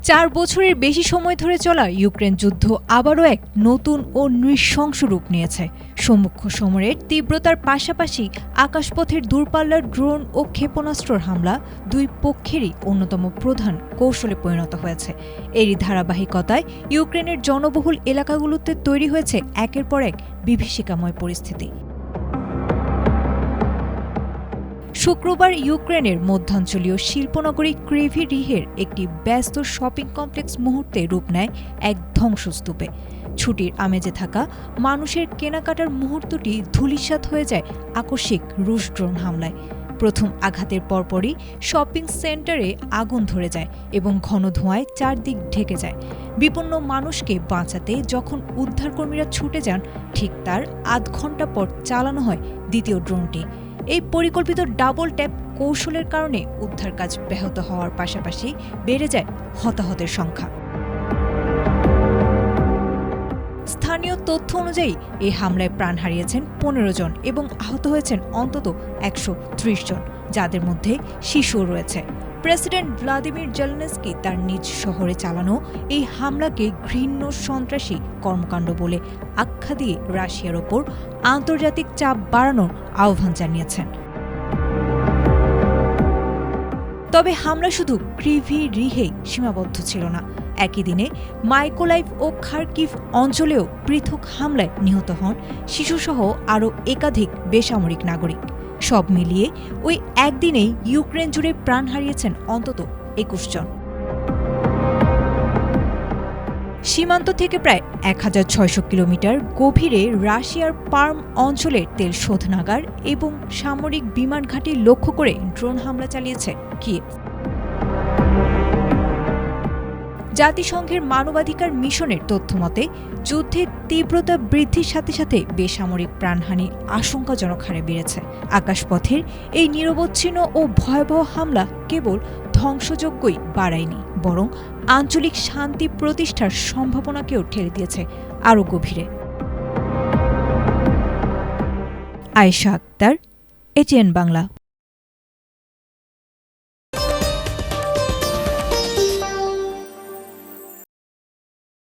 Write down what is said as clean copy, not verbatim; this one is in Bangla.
4 বছরের বেশি সময় ধরে চলা ইউক্রেন যুদ্ধ আবারও এক নতুন ও নৃশংস রূপ নিয়েছে। সম্মুখ সমরের তীব্রতার পাশাপাশি আকাশপথের দূরপাল্লার ড্রোন ও ক্ষেপণাস্ত্রের হামলা দুই পক্ষেরই অন্যতম প্রধান কৌশলে পরিণত হয়েছে। এরই ধারাবাহিকতায় ইউক্রেনের জনবহুল এলাকাগুলোতে তৈরি হয়েছে একের পর এক বিভীষিকাময় পরিস্থিতি। শুক্রবার ইউক্রেনের মধ্যাঞ্চলীয় শিল্পনগরী ক্রিভি রিহের একটি ব্যস্ত শপিং কমপ্লেক্স মুহূর্তে রূপ নেয় এক ধ্বংসস্তূপে। ছুটির আমেজে থাকা মানুষের কেনাকাটার মুহূর্তটি ধূলিসাৎ হয়ে যায় আকস্মিক রুশ ড্রোন হামলায়। প্রথম আঘাতের পরপরই শপিং সেন্টারে আগুন ধরে যায় এবং ঘন ধোঁয়ায় চারদিক ঢেকে যায়। বিপন্ন মানুষকে বাঁচাতে যখন উদ্ধারকর্মীরা ছুটে যান, ঠিক তার আধ ঘণ্টা পর চালানো হয় দ্বিতীয় ড্রোনটি। এই পরিকল্পিত ডাবল ট্যাপ কৌশলের কারণে উদ্ধার কাজ ব্যাহত হওয়ার পাশাপাশি বেড়ে যায় হতাহতের সংখ্যা। স্থানীয় তথ্য অনুযায়ী এই হামলায় প্রাণ হারিয়েছেন 15 জন এবং আহত হয়েছেন অন্তত 130 জন, যাদের মধ্যে শিশুও রয়েছে। প্রেসিডেন্ট ভ্লাদিমির জেলেনস্কি তার নিজ শহরে চালানো এই হামলাকে ঘৃণ্য সন্ত্রাসী কর্মকাণ্ড বলে আখ্যা দিয়ে রাশিয়ার ওপর আন্তর্জাতিক চাপ বাড়ানোর আহ্বান জানিয়েছেন। তবে হামলা শুধু ক্রিভি রিহেই সীমাবদ্ধ ছিল না। একই দিনে মাইকোলাইভ ও খার্কিভ অঞ্চলেও পৃথক হামলায় নিহত হন শিশুসহ আরও একাধিক বেসামরিক নাগরিক। সব মিলিয়ে ওই একদিনেই ইউক্রেন জুড়ে প্রাণ হারিয়েছেন অন্তত 21 জন। সীমান্ত থেকে প্রায় 1600 কিলোমিটার গভীরে রাশিয়ার পার্ম অঞ্চলের তেল শোধনাগার এবং সামরিক বিমান ঘাঁটি লক্ষ্য করে ড্রোন হামলা চালিয়েছে কিয়েভ। জাতিসংঘের মানবাধিকার মিশনের তথ্যমতে যুদ্ধের তীব্রতা বৃদ্ধির সাথে সাথে বেসামরিক প্রাণহানির আশঙ্কাজনক হারে বেড়েছে। আকাশপথের এই নিরবচ্ছিন্ন ও ভয়াবহ হামলা কেবল ধ্বংসযজ্ঞই বাড়ায়নি, বরং আঞ্চলিক শান্তি প্রতিষ্ঠার সম্ভাবনাকেও ঠেলে দিয়েছে আরও গভীরে। আয়েশা আক্তার, এটিএন বাংলা।